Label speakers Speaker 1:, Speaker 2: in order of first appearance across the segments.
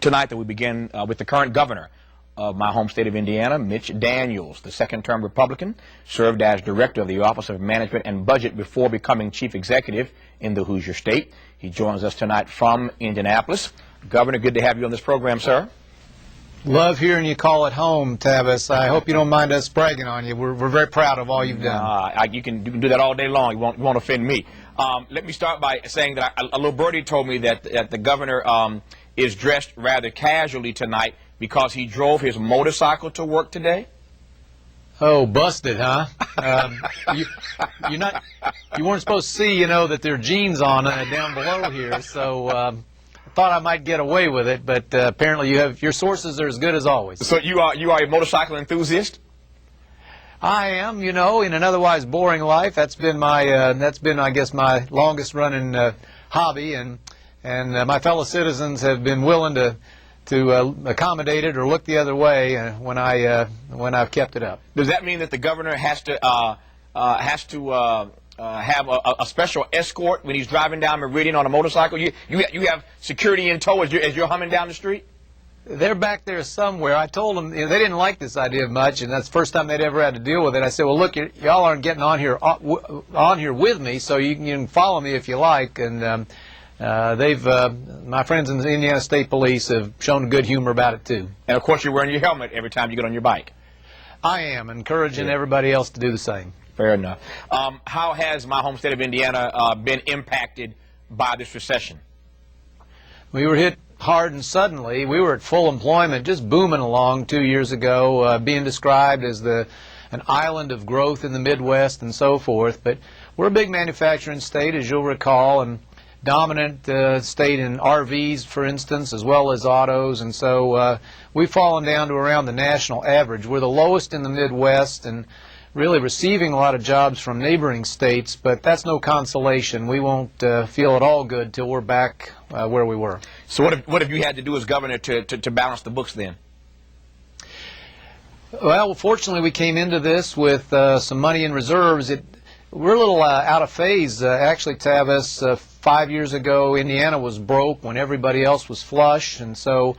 Speaker 1: tonight that we begin with the current governor of my home state of Indiana, Mitch Daniels, the second-term Republican, served as director of the Office of Management and Budget before becoming chief executive in the Hoosier State. He joins us tonight from Indianapolis. Governor, good to have you on this program, sir.
Speaker 2: Love hearing you call it home, Tavis. I hope you don't mind us bragging on you. We're very proud of all you've done.
Speaker 1: You can do that all day long. You won't offend me. Let me start by saying that a little birdie told me that the governor is dressed rather casually tonight because he drove his motorcycle to work today.
Speaker 2: Oh, busted, huh? You weren't supposed to see, that there are jeans on down below here, so I thought I might get away with it, but apparently your sources are as good as always.
Speaker 1: So you are a motorcycle enthusiast?
Speaker 2: I am, in an otherwise boring life. That's been I guess, my longest running hobby, and my fellow citizens have been willing to accommodate it or look the other way when I've kept it up.
Speaker 1: Does that mean that the governor has to have a special escort when he's driving down Meridian on a motorcycle? You have security in tow as you're humming down the street?
Speaker 2: They're back there somewhere. I told them they didn't like this idea much, and that's the first time they'd ever had to deal with it. I said, well, look, y'all aren't getting on here with me, so you can follow me if you like. And my friends in the Indiana State Police have shown good humor about it too.
Speaker 1: And of course, you're wearing your helmet every time you get on your bike.
Speaker 2: I am, encouraging everybody else to do the same.
Speaker 1: Fair enough. How has my home state of Indiana been impacted by this recession?
Speaker 2: We were hit hard and suddenly. We were at full employment, just booming along 2 years ago, being described as an island of growth in the Midwest and so forth. But we're a big manufacturing state, as you'll recall, and dominant state in RVs, for instance, as well as autos. And so we've fallen down to around the national average. We're the lowest in the Midwest and really receiving a lot of jobs from neighboring states, but that's no consolation. We won't feel at all good till we're back where we were.
Speaker 1: So what have you had to do as governor to balance the books then?
Speaker 2: Well, fortunately, we came into this with some money in reserves. We're a little out of phase. Actually, Tavis, 5 years ago, Indiana was broke when everybody else was flush, and so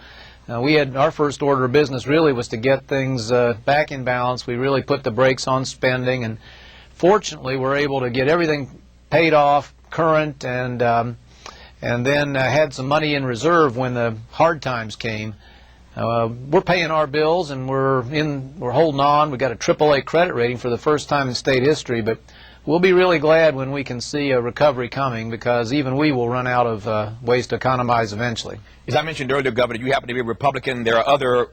Speaker 2: we had our first order of business really was to get things back in balance. We really put the brakes on spending, and fortunately, we're able to get everything paid off, current, and then had some money in reserve when the hard times came. We're paying our bills, and we're holding on. We got a AAA credit rating for the first time in state history, but we'll be really glad when we can see a recovery coming, because even we will run out of ways to economize eventually. As
Speaker 1: I mentioned earlier, Governor, you happen to be a Republican. There are other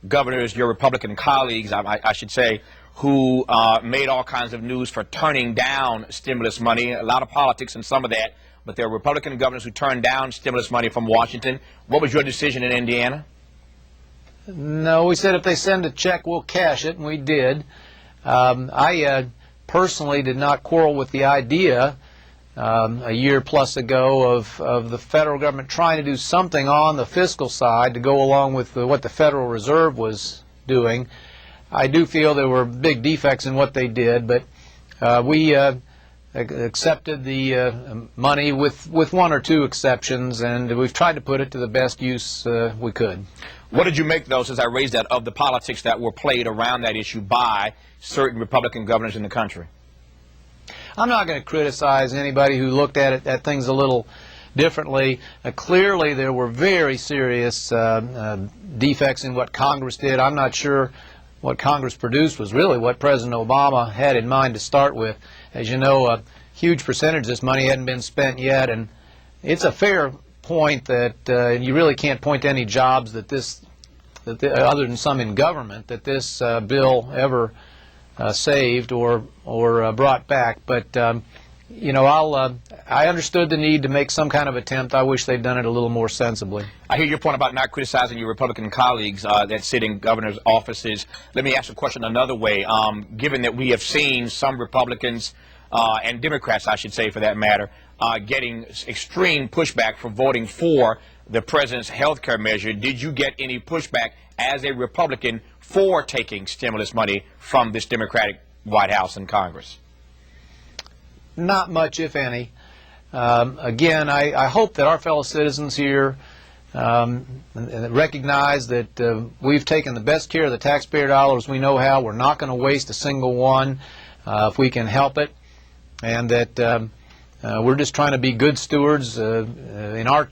Speaker 1: governors, your Republican colleagues, I should say, who made all kinds of news for turning down stimulus money. A lot of politics and some of that, but there are Republican governors who turned down stimulus money from Washington. What was your decision in Indiana?
Speaker 2: No, we said if they send a check, we'll cash it, and we did. I personally did not quarrel with the idea a year plus ago of the federal government trying to do something on the fiscal side to go along with what the Federal Reserve was doing. I do feel there were big defects in what they did, but we accepted the money with one or two exceptions, and we've tried to put it to the best use we could.
Speaker 1: What did you make, though, since I raised that, of the politics that were played around that issue by certain Republican governors in the country?
Speaker 2: I'm not going to criticize anybody who looked at things a little differently. Clearly, there were very serious defects in what Congress did. I'm not sure what Congress produced was really what President Obama had in mind to start with. As you know, a huge percentage of this money hadn't been spent yet, and it's a fair point that you really can't point to any jobs other than some in government that this bill ever saved or brought back. But I understood the need to make some kind of attempt. I wish they'd done it a little more sensibly.
Speaker 1: I hear your point about not criticizing your Republican colleagues that sit in governors' offices. Let me ask the question another way. Given that we have seen some Republicans and Democrats, I should say, for that matter, getting extreme pushback for voting for the president's health care measure, did you get any pushback as a Republican for taking stimulus money from this Democratic White House and Congress?
Speaker 2: Not much, if any. Again, I hope that our fellow citizens here and recognize that we've taken the best care of the taxpayer dollars we know how. We're not going to waste a single one if we can help it, and that we're just trying to be good stewards in our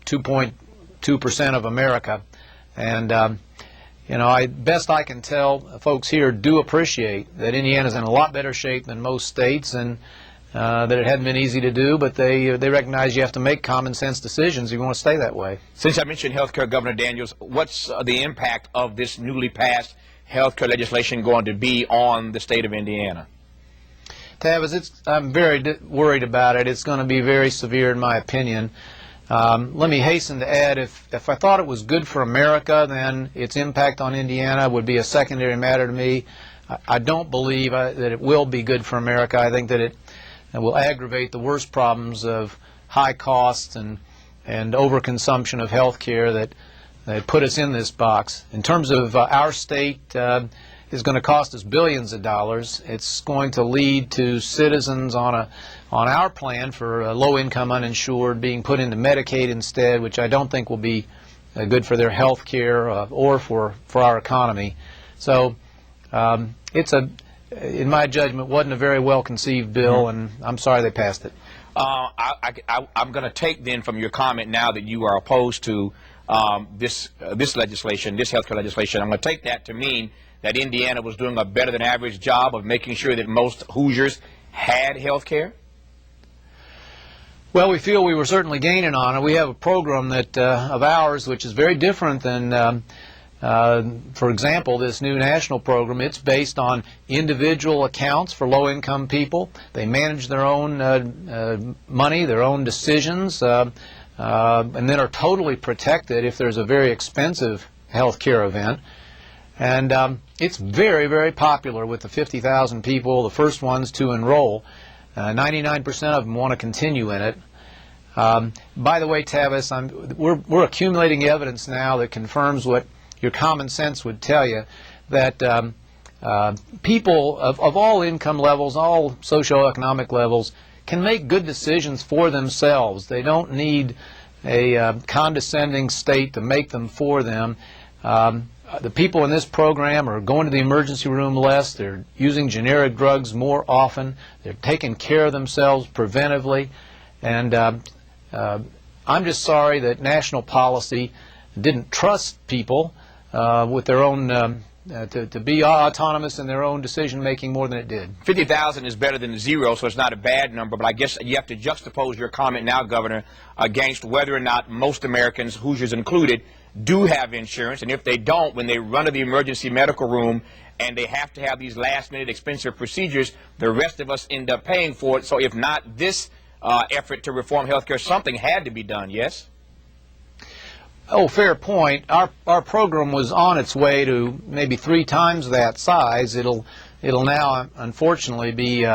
Speaker 2: 2.2% of America. And you know, best I can tell, folks here do appreciate that Indiana's in a lot better shape than most states, and that it hadn't been easy to do, but they recognize you have to make common sense decisions if you want to stay that way.
Speaker 1: Since I mentioned health care, Governor Daniels, what's the impact of this newly passed health care legislation going to be on the state of Indiana?
Speaker 2: Tavis, I'm very worried about it. It's going to be very severe in my opinion. Let me hasten to add, if I thought it was good for America, then its impact on Indiana would be a secondary matter to me. I don't believe that it will be good for America. I think that it will aggravate the worst problems of high costs and overconsumption of health care that put us in this box. In terms of our state, it's going to cost us billions of dollars. It's going to lead to citizens on our plan for low-income uninsured being put into Medicaid instead, which I don't think will be good for their health care or for our economy. So in my judgment, wasn't a very well-conceived bill, and I'm sorry they passed it.
Speaker 1: I'm going to take then from your comment now that you are opposed to this legislation, this health care legislation. I'm going to take that to mean that Indiana was doing a better than average job of making sure that most Hoosiers had health care?
Speaker 2: Well, we feel we were certainly gaining on it. We have a program that of ours which is very different than for example, this new national program. It's based on individual accounts for low-income people. They manage their own money, their own decisions, and then are totally protected if there's a very expensive health care event. And it's very, very popular with the 50,000 people, the first ones to enroll. 99% of them want to continue in it. By the way, Tavis, we're accumulating evidence now that confirms what your common sense would tell you, that people of all income levels, all socioeconomic levels, can make good decisions for themselves. They don't need a condescending state to make them for them. The people in this program are going to the emergency room less. They're using generic drugs more often. They're taking care of themselves preventively. And I'm just sorry that national policy didn't trust people with their own to be autonomous in their own decision making more than it did.
Speaker 1: 50,000 is better than 0, so it's not a bad number, but I guess you have to juxtapose your comment now, Governor, against whether or not most Americans, Hoosiers included, do have insurance, and if they don't, when they run to the emergency medical room and they have to have these last-minute expensive procedures, the rest of us end up paying for it. So if not this effort to reform health care, something had to be done, yes?
Speaker 2: Oh, fair point. Our program was on its way to maybe 3 times that size. It'll now, unfortunately, be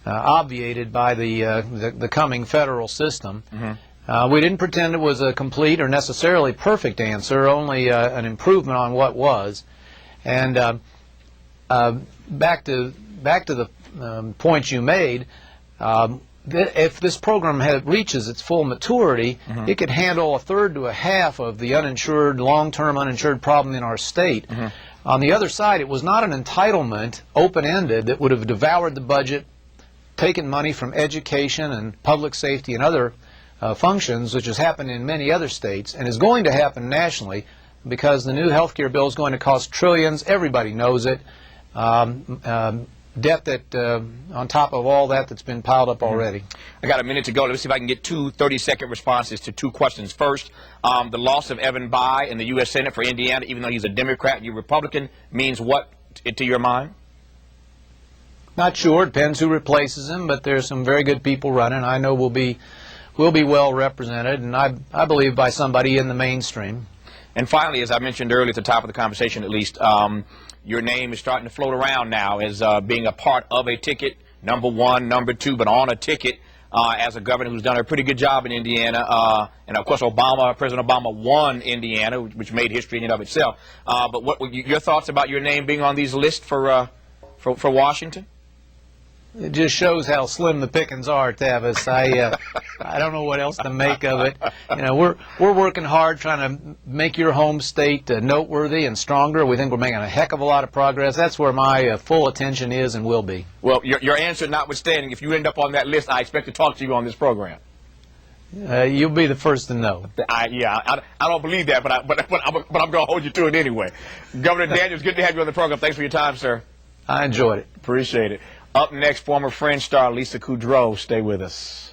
Speaker 2: obviated by the coming federal system. Mm-hmm. We didn't pretend it was a complete or necessarily perfect answer, only an improvement on what was. And back to the point you made. If this program reaches its full maturity, mm-hmm. it could handle 1/3 to 1/2 of the uninsured, long-term uninsured problem in our state. Mm-hmm. On the other side, it was not an entitlement, open-ended, that would have devoured the budget, taken money from education and public safety and other functions, which has happened in many other states and is going to happen nationally because the new health care bill is going to cost trillions. Everybody knows it. Debt that on top of all that's been piled up already.
Speaker 1: I got a minute to go. Let's see if I can get 2 30-second responses to 2 questions. First, the loss of Evan Bayh in the U.S. Senate for Indiana, even though he's a Democrat and you're Republican, means what to your mind?
Speaker 2: Not sure. Depends who replaces him, but there's some very good people running. I know we'll be well represented, and I believe by somebody in the mainstream.
Speaker 1: And finally, as I mentioned earlier at the top of the conversation at least, your name is starting to float around now as being a part of a ticket, number 1, number 2, but on a ticket as a governor who's done a pretty good job in Indiana. And of course, President Obama won Indiana, which made history in and of itself. But what were your thoughts about your name being on these lists for Washington?
Speaker 2: It just shows how slim the pickings are, Tavis. I don't know what else to make of it. You know, we're working hard trying to make your home state noteworthy and stronger. We think we're making a heck of a lot of progress. That's where my full attention is and will be.
Speaker 1: Well, your answer notwithstanding, if you end up on that list, I expect to talk to you on this program.
Speaker 2: You'll be the first to know.
Speaker 1: I don't believe that, but I'm going to hold you to it anyway. Governor Daniels, good to have you on the program. Thanks for your time, sir.
Speaker 2: I enjoyed it.
Speaker 1: Appreciate it. Up next, former Friends star Lisa Kudrow. Stay with us.